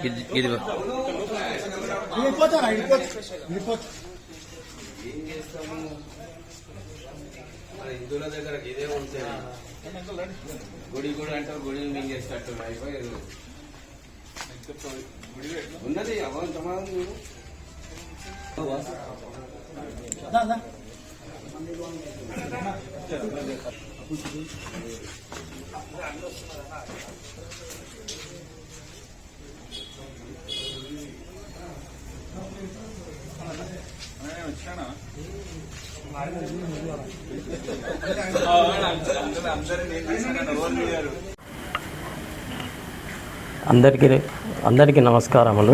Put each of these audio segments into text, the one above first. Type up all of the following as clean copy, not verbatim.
ఇదిగో హిందువుల దగ్గర ఇదే ఉంటాయి. గుడి గుడి అంటే గుడి మింగేసినట్టు అయిపోయి ఉన్నది అవంతమానం అందరికీ నమస్కారములు.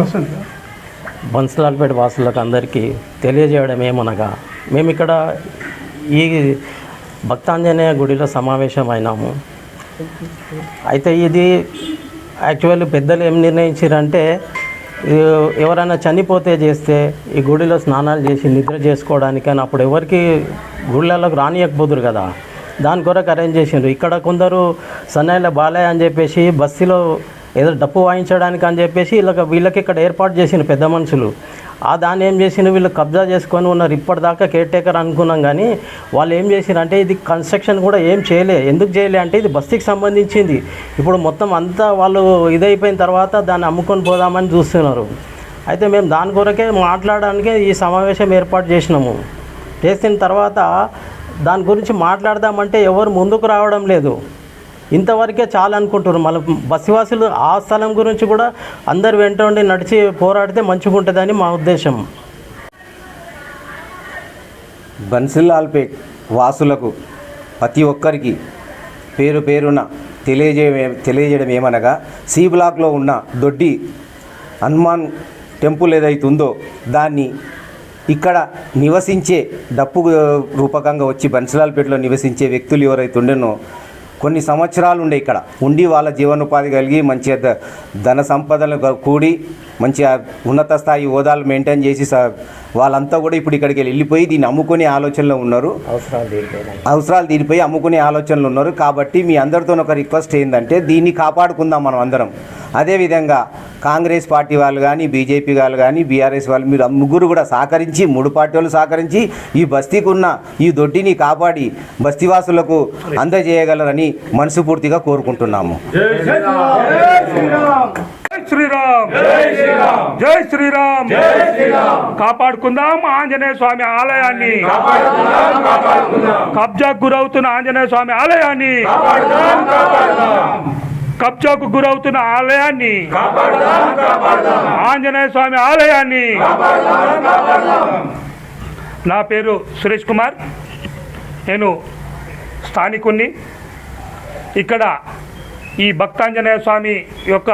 బన్సలాల్పేట వాసులకు అందరికీ తెలియజేయడం ఏమనగా, మేము ఇక్కడ ఈ భక్తాంజనేయ గుడిలో సమావేశమైనాము. అయితే ఇది యాక్చువల్లీ పెద్దలు ఏం నిర్ణయించారంటే, ఎవరైనా చనిపోతే చేస్తే ఈ గుడిలో స్నానాలు చేసి నిద్ర చేసుకోవడానికి, అని అప్పుడు ఎవరికి గుళ్ళలోకి రానియకపోదురు కదా, దాని కొరకు అరేంజ్ చేసిండ్రు. ఇక్కడ కొందరు సన్నాయిల బాలయ్య అని చెప్పేసి బస్తీలో ఏదో డప్పు వాయించడానికి అని చెప్పేసి వీళ్ళకి ఇక్కడ ఏర్పాటు చేసిన పెద్ద మనుషులు. దాన్ని ఏం చేసిన వీళ్ళు కబ్జా చేసుకొని ఉన్నారు. ఇప్పటిదాకా కేర్ టేకర్ అనుకున్నాం, కానీ వాళ్ళు ఏం చేసినారంటే ఇది కన్స్ట్రక్షన్ కూడా ఏం చేయలే. ఎందుకు చేయలే అంటే ఇది బస్తీకి సంబంధించింది. ఇప్పుడు మొత్తం అంతా వాళ్ళు ఇదైపోయిన తర్వాత దాన్ని అమ్ముకొని పోదామని చూస్తున్నారు. అయితే మేము దాని కొరకే మాట్లాడడానికే ఈ సమావేశం ఏర్పాటు చేసినాము. చేసిన తర్వాత దాని గురించి మాట్లాడదామంటే ఎవరు ముందుకు రావడం లేదు. ఇంతవరకే చాలా అనుకుంటున్నారు. మళ్ళీ బస్సివాసులు ఆ స్థలం గురించి కూడా అందరు వెంట ఉండి నడిచి పోరాడితే మంచిగా ఉంటుందని మా ఉద్దేశం. బన్సలాల్పేట్ వాసులకు ప్రతి ఒక్కరికి పేరు పేరున తెలియజేయడం ఏమనగా, సి బ్లాక్లో ఉన్న దొడ్డి హనుమాన్ టెంపుల్ ఏదైతుందో దాన్ని ఇక్కడ నివసించే డప్పు రూపకంగా వచ్చి బన్సలాల్పేటలో నివసించే వ్యక్తులు ఎవరైతే ఉండేనో కొన్ని సంవత్సరాలు ఉండే ఇక్కడ ఉండి వాళ్ళ జీవనోపాధి కలిగి మంచిగా ధన సంపదలు కూడి మంచిగా ఉన్నత స్థాయి హోదాలు మెయింటైన్ చేసి వాళ్ళంతా కూడా ఇప్పుడు ఇక్కడికి వెళ్ళిపోయి దీన్ని అమ్ముకునే ఆలోచనలో ఉన్నారు. అవసరాలు తీరిపోయి అమ్ముకునే ఆలోచనలు ఉన్నారు. కాబట్టి మీ అందరితో ఒక రిక్వెస్ట్ ఏంటంటే దీన్ని కాపాడుకుందాం మనం అందరం. అదేవిధంగా కాంగ్రెస్ పార్టీ వాళ్ళు కానీ, బీజేపీ వాళ్ళు కానీ, బీఆర్ఎస్ వాళ్ళు, మీరు ముగ్గురు కూడా సహకరించి, 3 పార్టీ వాళ్ళు సహకరించి ఈ బస్తీకి ఉన్న ఈ దొడ్డిని కాపాడి బస్తీవాసులకు అందజేయగలరని మనస్ఫూర్తిగా కోరుకుంటున్నాము. శ్రీరామ్, జై శ్రీరామ్. కాపాడుకుందాం ఆంజనేయ స్వామి ఆలయాన్ని, కబ్జాకు గురవుతున్న ఆంజనేయ స్వామి ఆలయాన్ని, కబ్జాకు గురవుతున్న ఆలయాన్ని, ఆంజనేయ స్వామి ఆలయాన్ని. నా పేరు సురేష్ కుమార్, నేను స్థానికుణ్ణి. ఇక్కడ ఈ భక్తాంజనేయ స్వామి యొక్క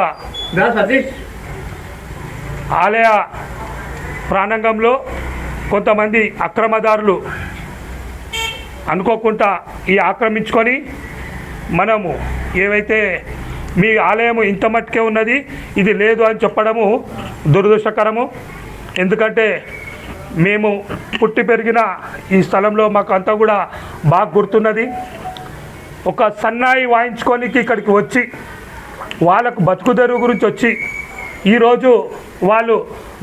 ఆలయ ప్రాంగణంలో కొంతమంది అక్రమదారులు అనుకోకుండా ఈ ఆక్రమించుకొని మనము ఏవైతే మీ ఆలయము ఇంత మట్టుకే ఉన్నది, ఇది లేదు అని చెప్పడము దురదృష్టకరము. ఎందుకంటే మేము పుట్టి పెరిగిన ఈ స్థలంలో మాకు అంతా కూడా బాగా గుర్తున్నది. ఒక సన్నాయి వాయించుకోనికి ఇక్కడికి వచ్చి వాళ్ళకు బతుకుదెరువు గురించి వచ్చి ఈరోజు వాళ్ళు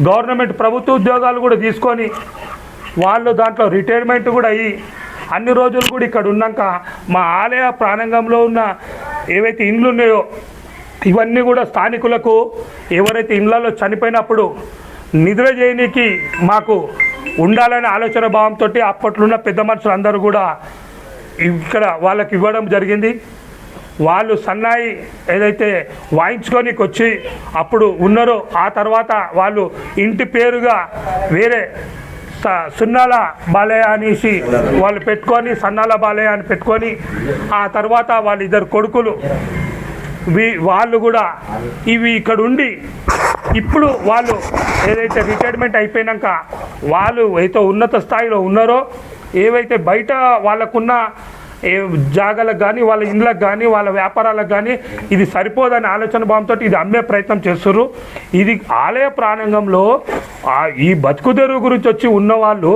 గవర్నమెంట్ ప్రభుత్వ ఉద్యోగాలు కూడా తీసుకొని వాళ్ళు దాంట్లో రిటైర్మెంట్ కూడా అయ్యి అన్ని రోజులు కూడా ఇక్కడ ఉన్నాక మా ఆలయ ప్రాంగణంలో ఉన్న ఏవైతే ఇండ్లు ఉన్నాయో ఇవన్నీ కూడా స్థానికులకు ఎవరైతే ఇండ్లలో చనిపోయినప్పుడు నిద్ర చేయడానికి మాకు ఉండాలనే ఆలోచన భావంతో అప్పట్లున్న పెద్ద మనుషులు అందరూ కూడా ఇక్కడ వాళ్ళకి ఇవ్వడం జరిగింది. వాళ్ళు సన్నాయి ఏదైతే వాయించుకోనికి వచ్చి అప్పుడు ఉన్నారో ఆ తర్వాత వాళ్ళు ఇంటి పేరుగా వేరే సున్నాల బాలయ్య అనేసి వాళ్ళు పెట్టుకొని, సన్నాల బాలయ్య అని పెట్టుకొని, ఆ తర్వాత వాళ్ళ 2 కొడుకులు వాళ్ళు కూడా ఇవి ఇక్కడ ఉండి ఇప్పుడు వాళ్ళు ఏదైతే రిటైర్మెంట్ అయిపోయినాక వాళ్ళు అయితే ఉన్నత స్థాయిలో ఉన్నారో ఏవైతే బయట వాళ్ళకున్న జాగాలకు కానీ, వాళ్ళ ఇండ్లకు కానీ, వాళ్ళ వ్యాపారాలకు కానీ ఇది సరిపోదని ఆలోచన భావంతో ఇది అమ్మే ప్రయత్నం చేస్తున్నారు. ఇది ఆలయ ప్రాంగణంలో ఈ బతుకుదెరువు గురించి వచ్చి ఉన్నవాళ్ళు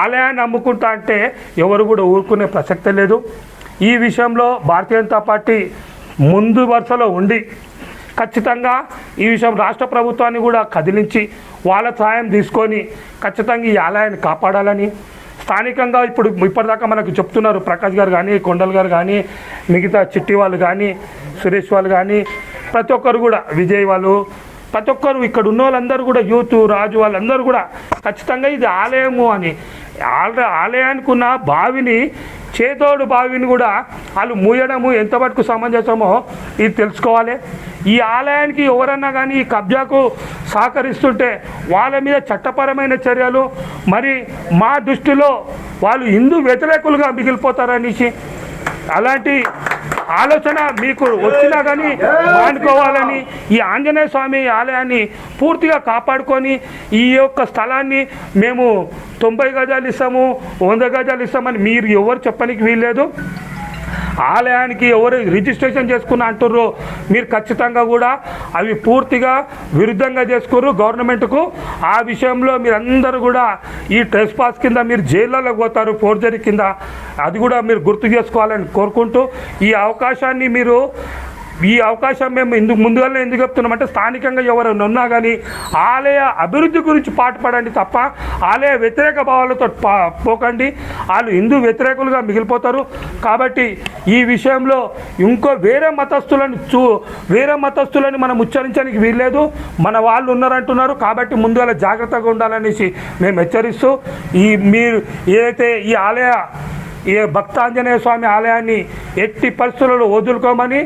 ఆలయాన్ని అమ్ముకుంటా అంటే ఎవరు కూడా ఊరుకునే ప్రసక్తే లేదు. ఈ విషయంలో భారతీయ జనతా పార్టీ ముందు వరుసలో ఉండి ఖచ్చితంగా ఈ విషయం రాష్ట్ర ప్రభుత్వాన్ని కూడా కదిలించి వాళ్ళ సహాయం తీసుకొని ఖచ్చితంగా ఈ ఆలయాన్ని కాపాడాలని స్థానికంగా ఇప్పటిదాకా మనకు చెప్తున్నారు ప్రకాష్ గారు కానీ కొండల్ గారు కానీ మిగతా చిట్టి వాళ్ళు కానీ సురేష్ వాళ్ళు కానీ ప్రతి ఒక్కరు కూడా విజయ్ వాళ్ళు ప్రతి ఒక్కరు ఇక్కడ ఉన్న వాళ్ళందరూ కూడా యూత్ రాజు వాళ్ళందరూ కూడా ఖచ్చితంగా ఇది ఆలయము అని ఆలయానికి ఉన్న బావిని చేతోడు బావిని కూడా వాళ్ళు మూయడము ఎంత మటుకు సమంజసమో ఇది తెలుసుకోవాలి. ఈ ఆలయానికి ఎవరన్నా కానీ ఈ కబ్జాకు సహకరిస్తుంటే వాళ్ళ మీద చట్టపరమైన చర్యలు, మరి మా దృష్టిలో వాళ్ళు హిందూ వ్యతిరేకులుగా మిగిలిపోతారనేసి అలాంటి ఆలోచన మీకు వచ్చినా కానీ మానుకోవాలని ఈ ఆంజనేయ స్వామి ఆలయాన్ని పూర్తిగా కాపాడుకొని ఈ యొక్క స్థలాన్ని మేము 90 గజాలు ఇస్తాము 100 గజాలు ఇస్తామని మీరు ఎవరు చెప్పడానికి వీల్లేదు. ఆలయానికి ఎవరు రిజిస్ట్రేషన్ చేసుకున్న అంటుర్రో మీరు ఖచ్చితంగా కూడా అవి పూర్తిగా విరుద్ధంగా చేసుకుర్రు గవర్నమెంట్కు. ఆ విషయంలో మీరందరూ కూడా ఈ ట్రెస్ పాస్ కింద మీరు జైళ్ళలోకి పోతారు, ఫోర్జరీ కింద. అది కూడా మీరు గుర్తు చేసుకోవాలని కోరుకుంటూ ఈ అవకాశం మేము ముందుగానే ఎందుకు చెప్తున్నామంటే స్థానికంగా ఎవరైనా ఉన్నా కానీ ఆలయ అభివృద్ధి గురించి పాటుపడండి తప్ప ఆలయ వ్యతిరేక భావాలతో పోకండి. వాళ్ళు హిందూ వ్యతిరేకులుగా మిగిలిపోతారు. కాబట్టి ఈ విషయంలో ఇంకో వేరే మతస్థులని మనం ఉచ్చరించడానికి వీల్లేదు. మన వాళ్ళు ఉన్నారంటున్నారు కాబట్టి ముందుగా జాగ్రత్తగా ఉండాలనేసి మేము హెచ్చరిస్తూ మీరు ఏదైతే ఈ భక్తాంజనేయ స్వామి ఆలయాన్ని ఎట్టి పరిస్థితులలో వదులుకోమని,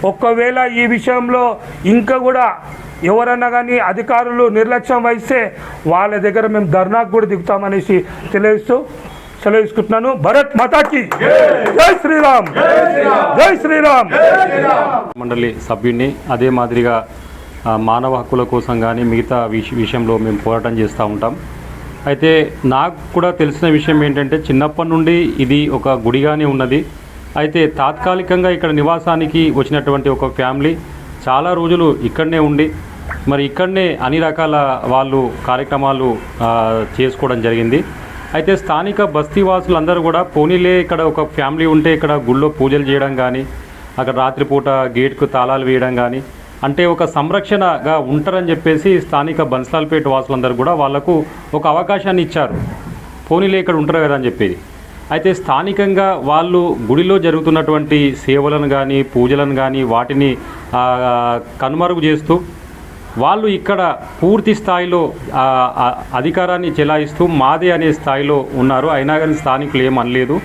ఒక్కవేళ ఈ విషయంలో ఇంకా కూడా ఎవరన్నా కానీ అధికారులు నిర్లక్ష్యం వహిస్తే వాళ్ళ దగ్గర మేము ధర్నాకు కూడా దిగుతామనేసి సెలవుకుంటున్నాను. భరత్ మాతాకి జై శ్రీరామ్, జై శ్రీరామ్. మండలి సభ్యుడిని, అదే మాదిరిగా మానవ హక్కుల కోసం కానీ మిగతా విషయంలో మేము పోరాటం చేస్తూ ఉంటాం. అయితే నాకు కూడా తెలిసిన విషయం ఏంటంటే చిన్నప్పటి నుండి ఇది ఒక గుడిగానే ఉన్నది. అయితే తాత్కాలికంగా ఇక్కడ నివాసానికి వచ్చినటువంటి ఒక ఫ్యామిలీ చాలా రోజులు ఇక్కడనే ఉండి మరి ఇక్కడనే అన్ని రకాల వాళ్ళు కార్యక్రమాలు చేసుకోవడం జరిగింది. అయితే స్థానిక బస్తీవాసులందరూ కూడా పోనీలే ఇక్కడ ఒక ఫ్యామిలీ ఉంటే ఇక్కడ గుళ్ళో పూజలు చేయడం కానీ అక్కడ రాత్రిపూట గేట్కు తాళాలు వేయడం కానీ అంటే ఒక సంరక్షణగా ఉంటారని చెప్పేసి స్థానిక బన్స్లాల్పేట వాసులందరూ కూడా వాళ్లకు ఒక అవకాశాన్ని ఇచ్చారు. పోనీలే ఇక్కడ ఉంటారు కదా అని చెప్పేది. అయితే స్థానికంగా వాళ్ళు గుడిలో జరుగుతున్నటువంటి సేవలను కానీ పూజలను కానీ వాటిని కనుమరుగు చేస్తూ వాళ్ళు ఇక్కడ పూర్తి స్థాయిలో అధికారాన్ని చెలాయిస్తూ మాదే అనే స్థాయిలో ఉన్నారు. అయినా కానీ స్థానికులు ఏమనలేదు.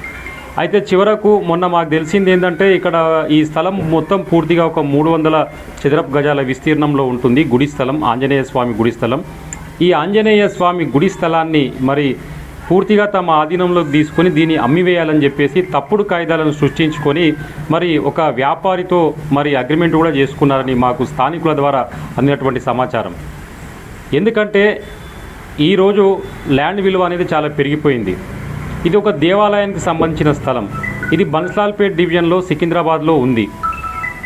అయితే చివరకు మొన్న మాకు తెలిసింది ఏంటంటే ఇక్కడ ఈ స్థలం మొత్తం పూర్తిగా ఒక 300 చదరపు గజాల విస్తీర్ణంలో ఉంటుంది గుడి స్థలం, ఆంజనేయ స్వామి గుడి స్థలం. ఈ ఆంజనేయ స్వామి గుడి స్థలాన్ని మరి పూర్తిగా తమ ఆధీనంలోకి తీసుకొని దీన్ని అమ్మివేయాలని చెప్పేసి తప్పుడు కాయిదాలను సృష్టించుకొని మరి ఒక వ్యాపారితో మరి అగ్రిమెంట్ కూడా చేసుకున్నారని మాకు స్థానికుల ద్వారా అందినటువంటి సమాచారం. ఎందుకంటే ఈరోజు ల్యాండ్ విలువ అనేది చాలా పెరిగిపోయింది. ఇది ఒక దేవాలయానికి సంబంధించిన స్థలం. ఇది బన్స్లాల్పేట్ డివిజన్లో సికింద్రాబాద్లో ఉంది.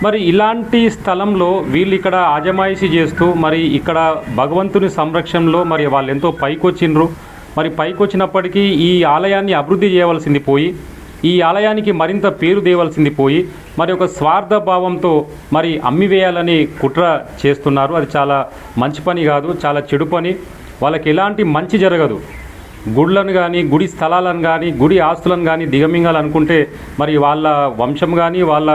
మరి ఇలాంటి స్థలంలో వీళ్ళు ఇక్కడ ఆజమాయిషీ చేస్తూ మరి ఇక్కడ భగవంతుని సంరక్షణలో మరి వాళ్ళు ఎంతో పైకొచ్చిండ్రు. మరి పైకొచ్చినప్పటికీ ఈ ఆలయాన్ని అభివృద్ధి చేయవలసింది పోయి ఈ ఆలయానికి మరింత పేరు దేవలసింది పోయి మరి ఒక స్వార్థ భావంతో మరి అమ్మివేయాలని కుట్ర చేస్తున్నారు. అది చాలా మంచి పని కాదు, చాలా చెడు పని. వాళ్ళకి ఎలాంటి మంచి జరగదు. గుళ్ళను కానీ గుడి స్థలాలను కానీ గుడి ఆస్తులను కానీ దిగమింగాలనుకుంటే మరి వాళ్ళ వంశం కానీ వాళ్ళ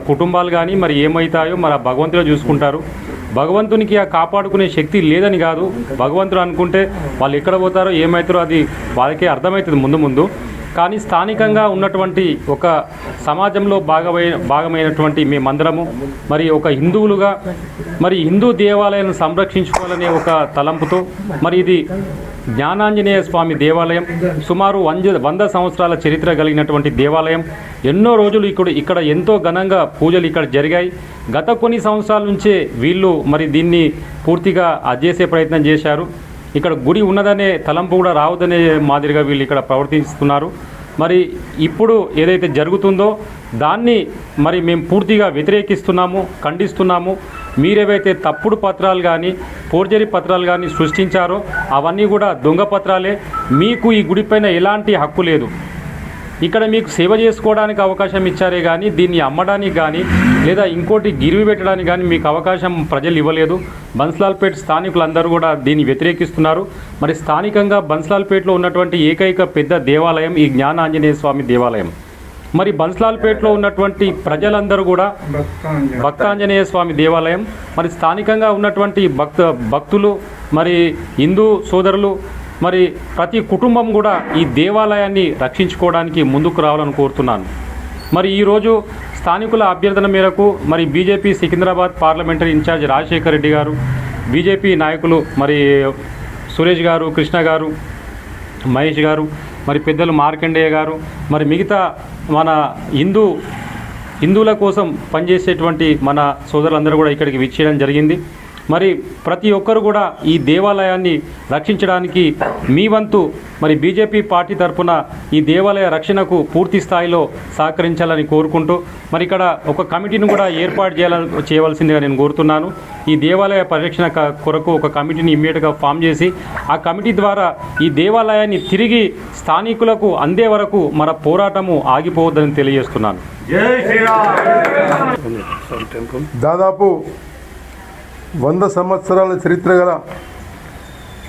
కుటుంబాలు కానీ మరి ఏమవుతాయో మరి ఆ భగవంతుడే చూసుకుంటారు. భగవంతునికి ఆ కాపాడుకునే శక్తి లేదని కాదు. భగవంతుడు అనుకుంటే వాళ్ళు ఎక్కడ పోతారో ఏమవుతారో అది వాళ్ళకే అర్థమవుతుంది ముందు. కానీ స్థానికంగా ఉన్నటువంటి ఒక సమాజంలో భాగమైనటువంటి మేమందరము మరి ఒక హిందువులుగా మరి హిందూ దేవాలయాలను సంరక్షించుకోవాలనే ఒక తలంపుతో మరి ఇది జ్ఞానాంజనేయ స్వామి దేవాలయం సుమారు 100 సంవత్సరాల చరిత్ర కలిగినటువంటి దేవాలయం. ఎన్నో రోజులు ఇక్కడ ఎంతో ఘనంగా పూజలు ఇక్కడ జరిగాయి. గత కొన్ని సంవత్సరాల నుంచే వీళ్ళు మరి దీన్ని పూర్తిగా అజేసే ప్రయత్నం చేశారు. ఇక్కడ గుడి ఉన్నదనే తలంపు కూడా రావద్దనే మాదిరిగా వీళ్ళు ఇక్కడ ప్రవర్తిస్తున్నారు. మరి ఇప్పుడు ఏదైతే జరుగుతుందో దాన్ని మరి మేము పూర్తిగా వ్యతిరేకిస్తున్నాము, ఖండిస్తున్నాము. మీరేవైతే తప్పుడు పత్రాలు కానీ ఫోర్జరీ పత్రాలు కానీ సృష్టించారో అవన్నీ కూడా దొంగ పత్రాలే. మీకు ఈ గుడిపైన ఎలాంటి హక్కు లేదు. ఇక్కడ మీకు సేవ చేసుకోవడానికి అవకాశం ఇచ్చారే కానీ దీన్ని అమ్మడానికి కానీ లేదా ఇంకోటి గిరివి పెట్టడానికి కానీ మీకు అవకాశం ప్రజలు ఇవ్వలేదు. బన్స్లాల్పేట్ స్థానికులందరూ కూడా దీన్ని వ్యతిరేకిస్తున్నారు. మరి స్థానికంగా బన్స్లాల్పేట్లో ఉన్నటువంటి ఏకైక పెద్ద దేవాలయం ఈ జ్ఞాన ఆంజనేయ స్వామి దేవాలయం. మరి బన్స్లాల్పేట్లో ఉన్నటువంటి ప్రజలందరూ కూడా భక్తాంజనేయ స్వామి దేవాలయం. మరి స్థానికంగా ఉన్నటువంటి భక్తులు మరి హిందూ సోదరులు మరి ప్రతి కుటుంబం కూడా ఈ దేవాలయాన్ని రక్షించుకోవడానికి ముందుకు రావాలని కోరుతున్నాను. మరి ఈరోజు స్థానికుల అభ్యర్థన మేరకు మరి BJP Secunderabad parliamentary in charge Rajasekhar Reddy గారు, బీజేపీ నాయకులు మరి సురేష్ గారు, కృష్ణ గారు, మహేష్ గారు, మరి పెద్దలు మార్కండేయ గారు, మరి మిగతా మన హిందువుల కోసం పనిచేసేటువంటి మన సోదరులందరూ కూడా ఇక్కడికి విచ్చేయడం జరిగింది. మరి ప్రతి ఒక్కరు కూడా ఈ దేవాలయాన్ని రక్షించడానికి మీ వంతు మరి బీజేపీ పార్టీ తరఫున ఈ దేవాలయ రక్షణకు పూర్తి స్థాయిలో సహకరించాలని కోరుకుంటూ మరి ఇక్కడ ఒక కమిటీని కూడా ఏర్పాటు చేయవలసిందిగా నేను కోరుతున్నాను. ఈ దేవాలయ పరిరక్షణ కొరకు ఒక కమిటీని ఇమ్మీడియట్గా ఫామ్ చేసి ఆ కమిటీ ద్వారా ఈ దేవాలయాన్ని తిరిగి స్థానికులకు అందే వరకు మన పోరాటము ఆగిపోవద్దని తెలియజేస్తున్నాను. దాదాపు 100 సంవత్సరాల చరిత్ర గల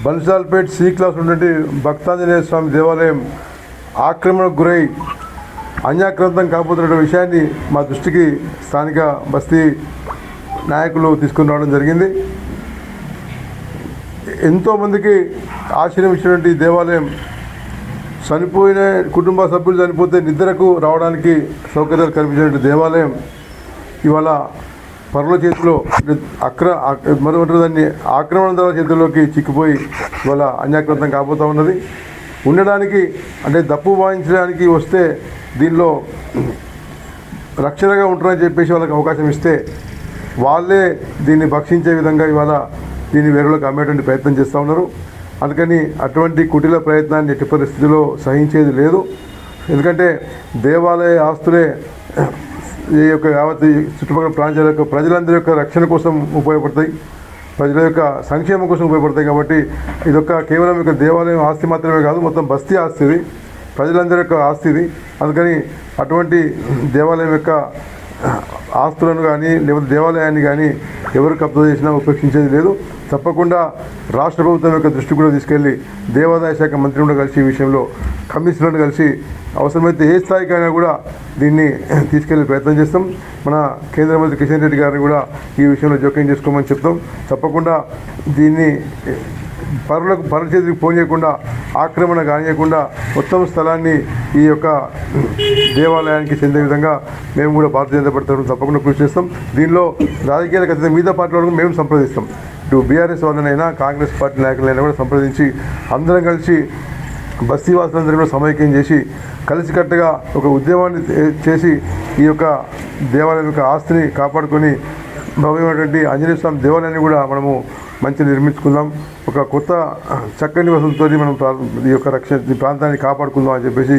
బన్స్లాల్పేట్ సి క్లాస్ ఉన్నటువంటి భక్తాంజనేయ స్వామి దేవాలయం ఆక్రమణకు గురై అన్యాక్రాంతం కాబోతున్న విషయాన్ని మా దృష్టికి స్థానిక బస్తీ నాయకులు తీసుకుని రావడం జరిగింది. ఎంతోమందికి ఆశ్రయం ఇచ్చినటువంటి దేవాలయం చనిపోయిన కుటుంబ సభ్యులు చనిపోతే నిద్రకు రావడానికి సౌకర్యాలు కల్పించినటువంటి దేవాలయం ఇవాళ పరుల చేతిలో దాన్ని ఆక్రమణదారుల చేతుల్లోకి చిక్కిపోయి ఇవాళ అన్యాక్రాంతం కాబోతూ ఉన్నది. ఉండడానికి అంటే దప్పు వాయించడానికి వస్తే దీనిలో రక్షణగా ఉంటారని చెప్పేసి వాళ్ళకి అవకాశం ఇస్తే వాళ్ళే దీన్ని భక్షించే విధంగా ఇవాళ దీన్ని వేరేలోకి అమ్మేటువంటి ప్రయత్నం చేస్తూ ఉన్నారు. అందుకని అటువంటి కుటిల ప్రయత్నాన్ని ఎట్టి పరిస్థితిలో సహించేది లేదు. ఎందుకంటే దేవాలయ ఆస్తులే ఈ యొక్క యావత్ చుట్టుపక్కల ప్రాంతాల యొక్క ప్రజలందరి యొక్క రక్షణ కోసం ఉపయోగపడతాయి, ప్రజల యొక్క సంక్షేమం కోసం ఉపయోగపడతాయి. కాబట్టి ఇదొక కేవలం యొక్క దేవాలయం ఆస్తి మాత్రమే కాదు, మొత్తం బస్తీ ఆస్తి ఇది, ప్రజలందరి యొక్క ఆస్తి ఇది. అందుకని అటువంటి దేవాలయం యొక్క ఆస్తులను కానీ లేకపోతే దేవాలయాన్ని కానీ ఎవరు కబ్జా చేసినా ఉపేక్షించేది లేదు. తప్పకుండా రాష్ట్ర ప్రభుత్వం యొక్క దృష్టి కూడా తీసుకెళ్లి దేవాదాయ శాఖ మంత్రి కూడా కలిసి ఈ విషయంలో కమిషనర్ను కలిసి అవసరమైతే ఏ స్థాయికైనా కూడా దీన్ని తీసుకెళ్లే ప్రయత్నం చేస్తాం. మన కేంద్ర మంత్రి కిషన్ రెడ్డి గారిని కూడా ఈ విషయంలో జోక్యం చేసుకోమని చెప్తాం. తప్పకుండా దీన్ని పరుల చేతికి పోనీయకుండా ఆక్రమణ కానియకుండా మొత్తం స్థలాన్ని ఈ యొక్క దేవాలయానికి చెందే విధంగా మేము కూడా భారతీయ జనతా పార్టీ తరఫున తప్పకుండా కృషి చేస్తాం. దీనిలో రాజకీయాలకు అతీతంగా మిగతా పార్టీలను మేము సంప్రదిస్తాం. ఇటు బీఆర్ఎస్ వాళ్ళనైనా కాంగ్రెస్ పార్టీ నాయకులైనా కూడా సంప్రదించి అందరం కలిసి బస్తీవాసులందరూ కూడా సమైక్యం చేసి కలిసికట్టుగా ఒక ఉద్యమాన్ని చేసి ఈ యొక్క దేవాలయం యొక్క ఆస్తిని కాపాడుకొని భవ్యమైనటువంటి ఆంజనేయ స్వామి దేవాలయాన్ని కూడా మనము మంచి నిర్మించుకుందాం. ఒక కొత్త చక్కని వసతులతో మనం ఈ యొక్క ఈ ప్రాంతాన్ని కాపాడుకుందాం అని చెప్పేసి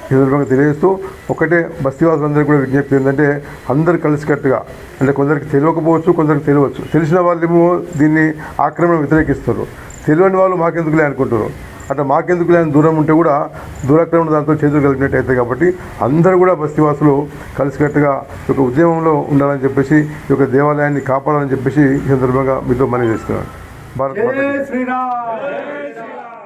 ఈ సందర్భంగా తెలియజేస్తూ ఒకటే బస్తీవాసులందరికీ కూడా విజ్ఞప్తి ఏంటంటే అందరు కలిసికట్టుగా, అంటే కొందరికి తెలియకపోవచ్చు, కొందరికి తెలియవచ్చు. తెలిసిన వాళ్ళేమో దీన్ని ఆక్రమణ వ్యతిరేకిస్తారు, తెలియని వాళ్ళు మాకెందుకులే అనుకుంటారు. అట్లా మాకెందుకులే అని దూరం ఉంటే కూడా దూరాక్రమణ దాంతో చేతులు కలిపినట్టు అవుతాయి. కాబట్టి అందరూ కూడా బస్తీవాసులు కలిసికట్టుగా ఒక ఉద్యమంలో ఉండాలని చెప్పేసి ఈ యొక్క దేవాలయాన్ని కాపాడాలని చెప్పేసి ఈ సందర్భంగా మీతో మనవి చేస్తున్నాను. భారత్ మాతా కీ జై.